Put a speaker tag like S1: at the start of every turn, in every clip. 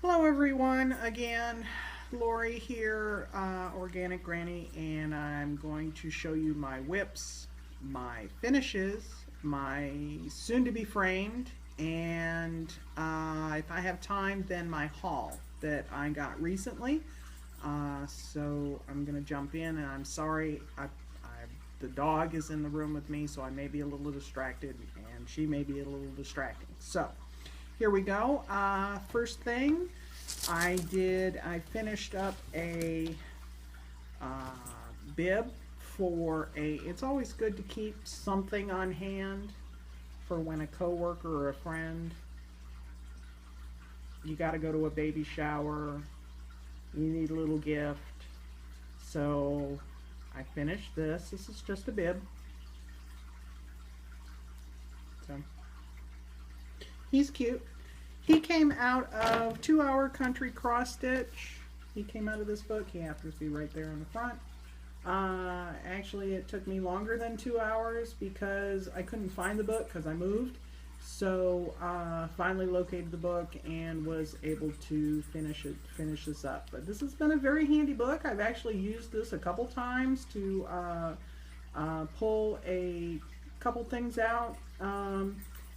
S1: Hello everyone, again, Lori here, Organic Granny, and I'm going to show you my whips, my finishes, my soon-to-be framed, and if I have time, then my haul that I got recently. So I'm going to jump in, and I'm sorry, the dog is in the room with me, so I may be a little distracted, and she may be a little distracting. So here we go. First thing I finished up a bib for it's always good to keep something on hand for when a coworker or a friend, you got to go to a baby shower, you need a little gift. So I finished this. This is just a bib. So he's cute. He came out of 2 Hour Country Cross Stitch. He came out of this book. He happens to be right there on the front. Actually, it took me longer than 2 hours because I couldn't find the book because I moved. So finally located the book and was able to finish this up. But this has been a very handy book. I've actually used this a couple times to pull a couple things out.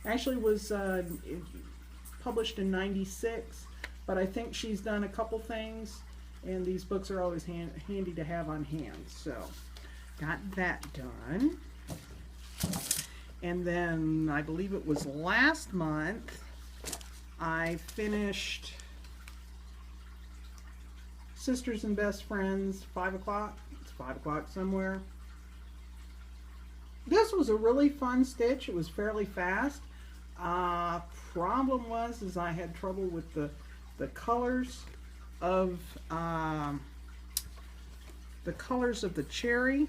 S1: Actually was published in '96, but I think she's done a couple things, and these books are always handy to have on hand. So got that done. And then I believe it was last month I finished Sisters and Best Friends 5 o'clock. It's 5 o'clock somewhere. This was a really fun stitch. It was fairly fast. Problem was I had trouble with the colors of the cherry.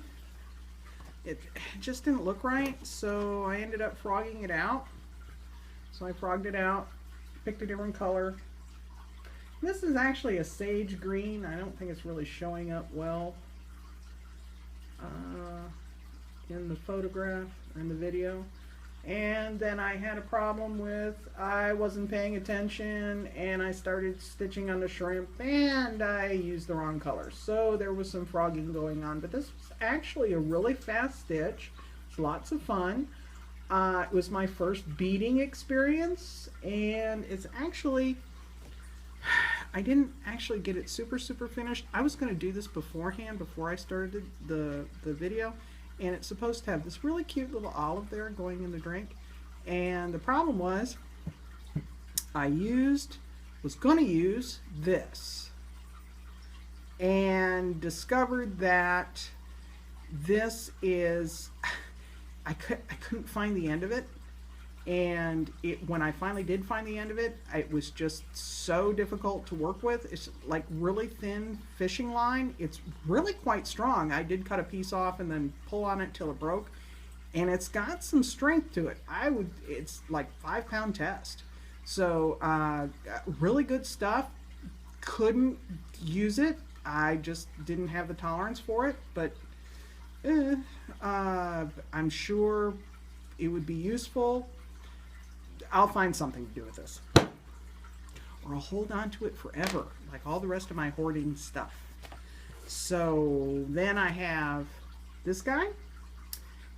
S1: It just didn't look right, so I ended up frogging it out. So I frogged it out, picked a different color. This is actually a sage green. I don't think it's really showing up well in the photograph or in the video. And then I had a problem with I wasn't paying attention and I started stitching on the shrimp and I used the wrong color. So there was some frogging going on, but this was actually a really fast stitch. It's lots of fun. It was my first beading experience, and it's actually, I didn't actually get it super finished. I was going to do this beforehand before I started the video. And it's supposed to have this really cute little olive there going in the drink. And the problem was I was going to use this and discovered that this is, I couldn't find the end of it. And when I finally did find the end of it, it was just so difficult to work with. It's like really thin fishing line. It's really quite strong. I did cut a piece off and then pull on it till it broke. And it's got some strength to it. It's like 5-pound test. So really good stuff. Couldn't use it. I just didn't have the tolerance for it. But I'm sure it would be useful. I'll find something to do with this. Or I'll hold on to it forever, like all the rest of my hoarding stuff. So then I have this guy.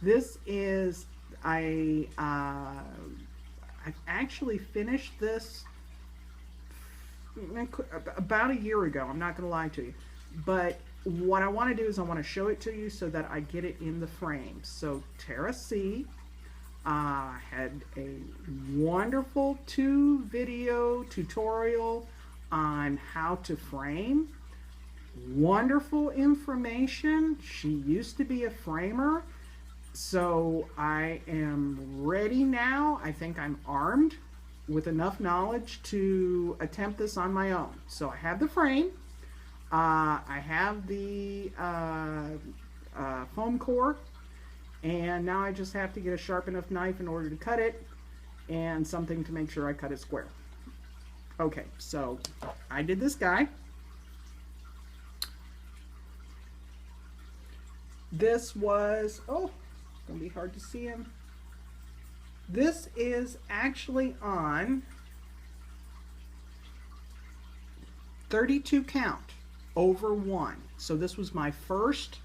S1: This is, I've actually finished this about a year ago. I'm not going to lie to you. But what I want to do is I want to show it to you so that I get it in the frame. So Tara C. Had a wonderful 2-video tutorial on how to frame. Wonderful information. She used to be a framer, so I am ready now. I think I'm armed with enough knowledge to attempt this on my own. So I have the frame. I have the foam core. And now I just have to get a sharp enough knife in order to cut it, and something to make sure I cut it square. Okay, so I did this guy. This was, oh, it's going to be hard to see him. This is actually on 32 count over 1. So this was my first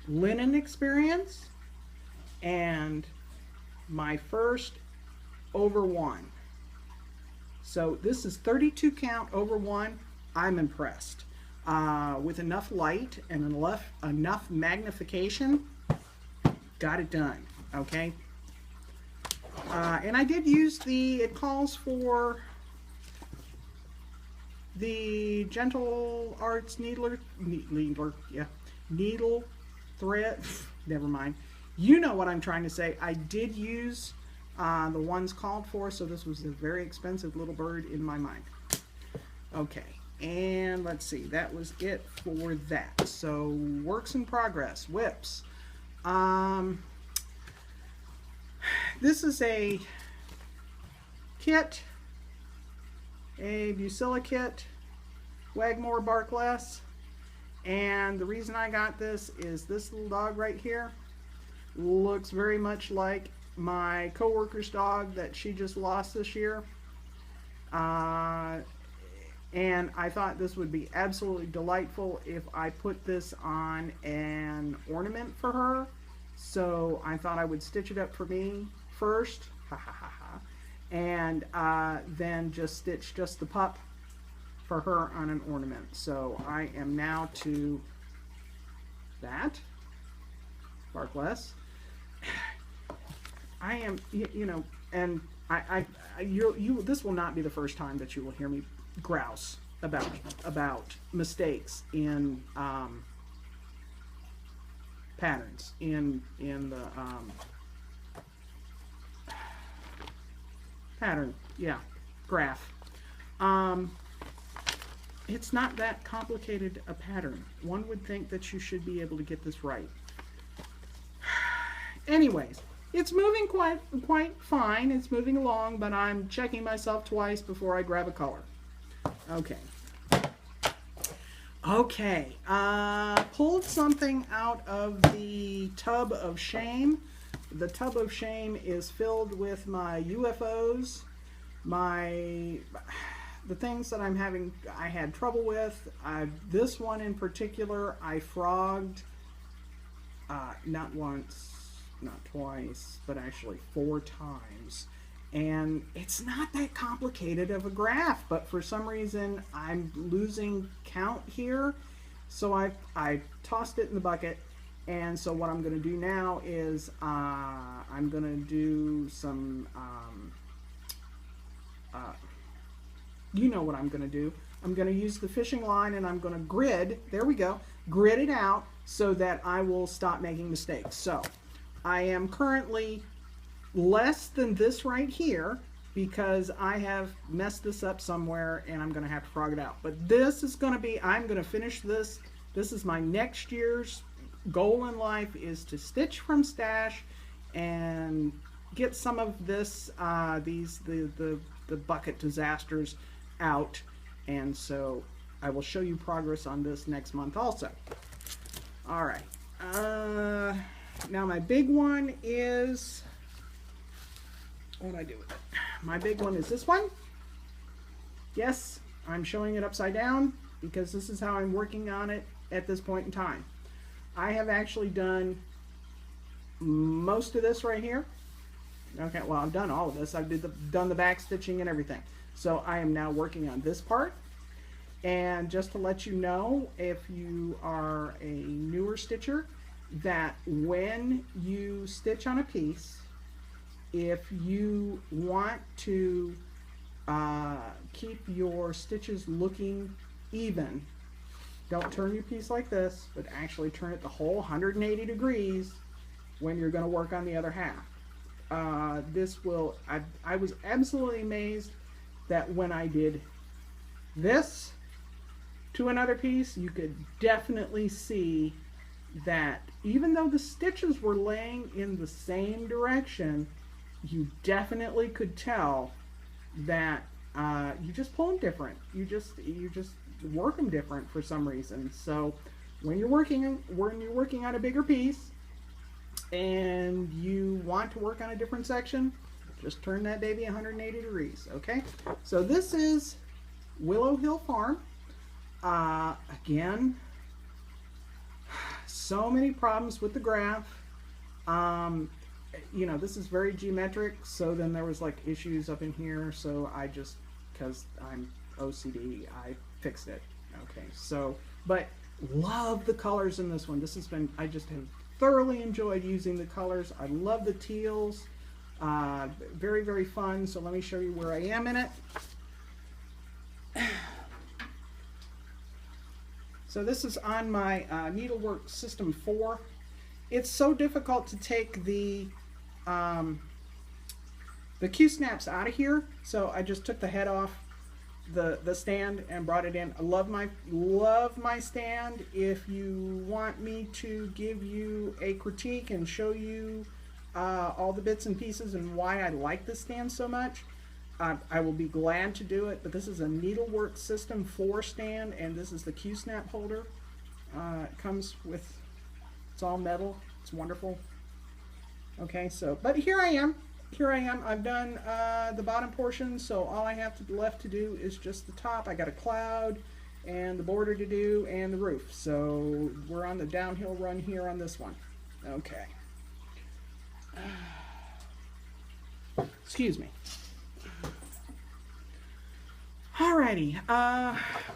S1: linen experience and my first over 1. So this is 32 count over 1. I'm impressed. With enough light and enough magnification, got it done. Okay. And I did use it calls for the Gentle Arts needle thread. Never mind. You know what I'm trying to say. I did use the ones called for, so this was a very expensive little bird in my mind. Okay, and let's see. That was it for that. So works in progress. Whips. This is a kit, a Bucilla kit, Wagmore Barkless, and the reason I got this is this little dog right here looks very much like my coworker's dog that she just lost this year, and I thought this would be absolutely delightful if I put this on an ornament for her. So I thought I would stitch it up for me first, and then just stitch just the pup for her on an ornament. So I am now to that, Barkless. I am, you know, and this will not be the first time that you will hear me grouse about mistakes in patterns in the pattern, yeah, graph. It's not that complicated a pattern. One would think that you should be able to get this right. Anyways, it's moving quite fine. It's moving along, but I'm checking myself twice before I grab a color. Okay. Okay, pulled something out of the tub of shame. The tub of shame is filled with my UFOs, the things that I had trouble with. This one in particular, I frogged, not once, not twice, but actually 4 times. And it's not that complicated of a graph, but for some reason I'm losing count here. So I tossed it in the bucket. And so what I'm going to do now is I'm going to do some, you know what I'm going to do. I'm going to use the fishing line and I'm going to grid, there we go, grid it out so that I will stop making mistakes. So I am currently less than this right here because I have messed this up somewhere and I'm going to have to frog it out. But this is going to be, I'm going to finish this. This is my next year's goal in life, is to stitch from stash and get some of this, the bucket disasters out. And so I will show you progress on this next month also. All right. Now my big one is, what do I do with it? My big one is this one. Yes, I'm showing it upside down because this is how I'm working on it at this point in time. I have actually done most of this right here. Okay, well, I've done all of this. I've done the back stitching and everything. So I am now working on this part. And just to let you know, if you are a newer stitcher, that when you stitch on a piece, if you want to keep your stitches looking even, don't turn your piece like this, but actually turn it the whole 180 degrees when you're going to work on the other half. This will, I was absolutely amazed that when I did this to another piece, you could definitely see that even though the stitches were laying in the same direction, you definitely could tell that you just pull them different. You just work them different for some reason. So when you're working on a bigger piece and you want to work on a different section, just turn that baby 180 degrees. Okay. So this is Willow Hill Farm. Again, so many problems with the graph. You know, this is very geometric, so then there was like issues up in here, so I just, because I'm OCD, I fixed it. Okay, so, but love the colors in this one. This has been, I just have thoroughly enjoyed using the colors. I love the teals. Very, very fun. So let me show you where I am in it. So this is on my Needlework System 4. It's so difficult to take the Q-snaps out of here, so I just took the head off the stand and brought it in. I love my stand. If you want me to give you a critique and show you all the bits and pieces and why I like this stand so much, I will be glad to do it. But this is a Needlework System 4 stand, and this is the Q-snap holder. It comes with, it's all metal. It's wonderful. Okay, so, but here I am. I've done the bottom portion, so all I have left to do is just the top. I got a cloud and the border to do and the roof. So we're on the downhill run here on this one. Okay. Excuse me. Alrighty,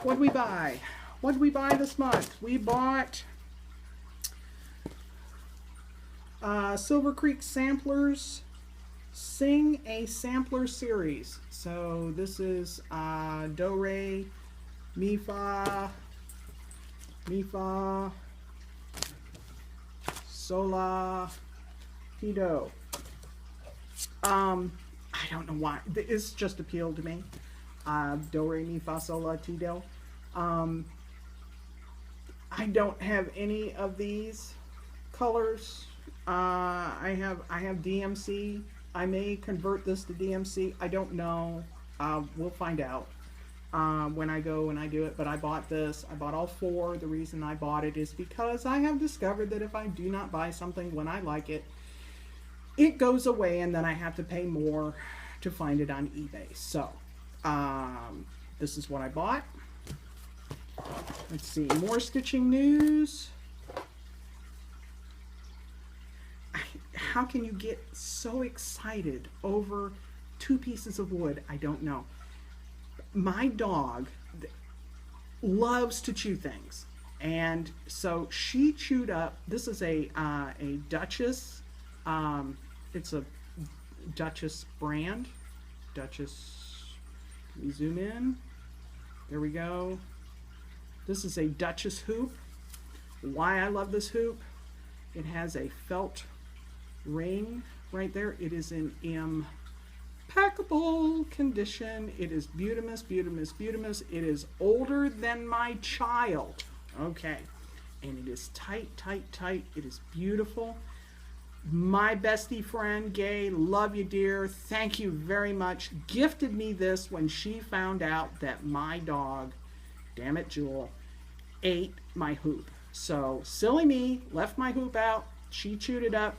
S1: what'd we buy? What'd we buy this month? We bought Silver Creek Samplers Sing a Sampler Series. So this is Do, Re, Mi, Fa, Sol, La, Ti, Do. I don't know why. It's just appealed to me. Do, Re, Mi, Fa, Sol, La, Ti, Do. I don't have any of these colors. I have DMC. I may convert this to DMC. I don't know. We'll find out when I go and I do it. But I bought this. I bought all 4. The reason I bought it is because I have discovered that if I do not buy something when I like it, it goes away and then I have to pay more to find it on eBay. So this is what I bought. Let's see, more stitching news. How can you get so excited over 2 pieces of wood? I don't know. My dog loves to chew things, and so she chewed up. This is a Duchess. It's a Duchess brand. Duchess. Can we zoom in? There we go. This is a Duchess hoop. Why I love this hoop? It has a felt ring right there. It is in impeccable condition. It is Butamus. It is older than my child. Okay. And it is tight. It is beautiful. My bestie friend, Gay, love you, dear. Thank you very much. Gifted me this when she found out that my dog, damn it, Jewel, ate my hoop. So, silly me, left my hoop out. She chewed it up.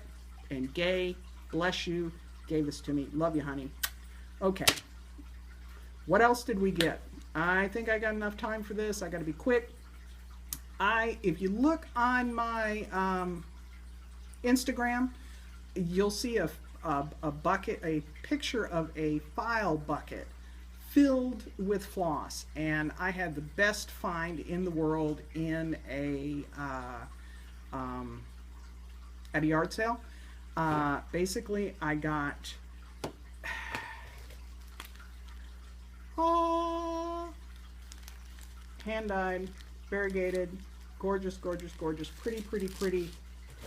S1: And Gay, bless you, gave this to me. Love you, honey. Okay. What else did we get? I think I got enough time for this. I got to be quick. If you look on my Instagram, you'll see a bucket, a picture of a file bucket filled with floss. And I had the best find in the world in at a yard sale. Basically, I got hand-dyed, variegated, gorgeous, pretty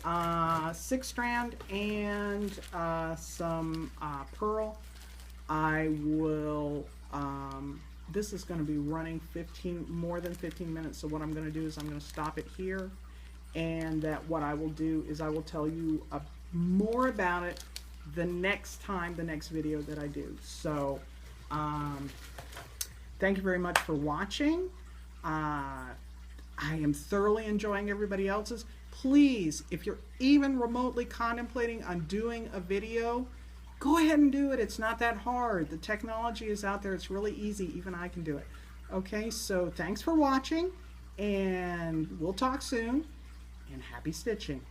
S1: 6-strand and some pearl. I will, this is going to be running more than 15 minutes, so what I'm going to do is I'm going to stop it here, and what I will do is I will tell you more about it the next video that I do. So thank you very much for watching. I am thoroughly enjoying everybody else's. Please, if you're even remotely contemplating on doing a video, go ahead and do it. It's not that hard. The technology is out there. It's really easy. Even I can do it. Okay, so thanks for watching, and we'll talk soon, and happy stitching.